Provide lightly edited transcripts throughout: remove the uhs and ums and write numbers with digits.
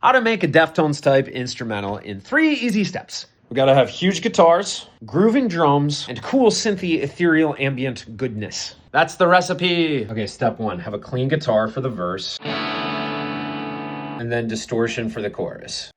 How to make a Deftones type instrumental in 3 easy steps. We gotta have huge guitars, grooving drums, and cool synthy ethereal ambient goodness. That's the recipe. Okay, step 1, have a clean guitar for the verse, and then distortion for the chorus.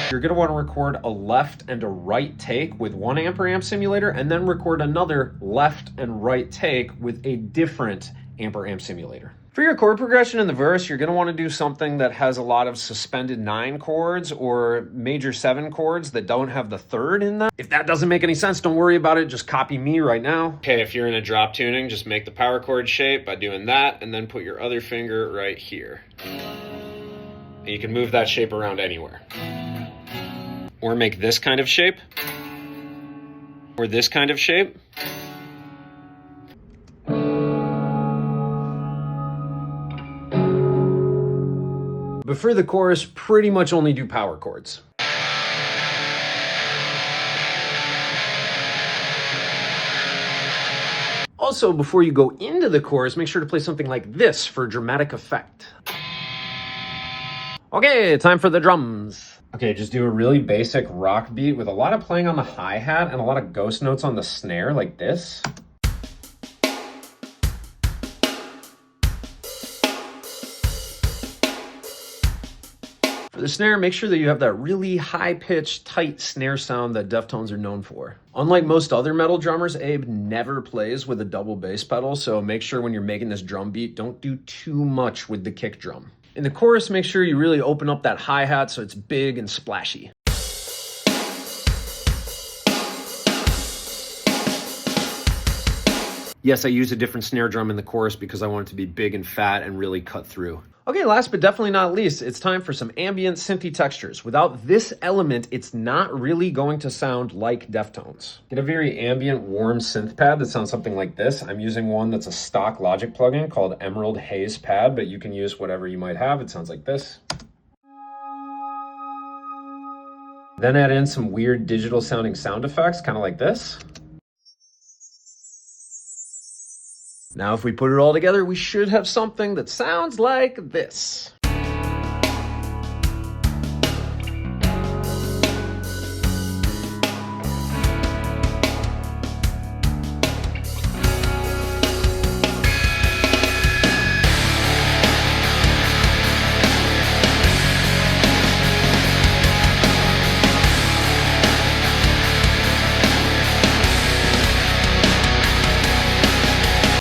You're gonna wanna record a left and a right take with one amp simulator, and then record another left and right take with a different amp simulator. For your chord progression in the verse, you're gonna wanna do something that has a lot of suspended 9 chords or major 7 chords that don't have the third in them. If that doesn't make any sense, don't worry about it, just copy me right now. Okay, if you're in a drop tuning, just make the power chord shape by doing that, and then put your other finger right here. And you can move that shape around anywhere. Or make this kind of shape, or this kind of shape. But for the chorus, pretty much only do power chords. Also, before you go into the chorus, make sure to play something like this for dramatic effect. Okay, time for the drums. Okay, just do a really basic rock beat with a lot of playing on the hi-hat and a lot of ghost notes on the snare, like this. For the snare, make sure that you have that really high-pitched, tight snare sound that Deftones are known for. Unlike most other metal drummers, Abe never plays with a double bass pedal, so make sure when you're making this drum beat, don't do too much with the kick drum. In the chorus, make sure you really open up that hi-hat so it's big and splashy. Yes, I use a different snare drum in the chorus because I want it to be big and fat and really cut through. Okay, last but definitely not least, it's time for some ambient synthy textures. Without this element, it's not really going to sound like Deftones. Get a very ambient, warm synth pad that sounds something like this. I'm using one that's a stock Logic plugin called Emerald Haze Pad, but you can use whatever you might have. It sounds like this. Then add in some weird digital sounding sound effects, kind of like this. Now, if we put it all together, we should have something that sounds like this.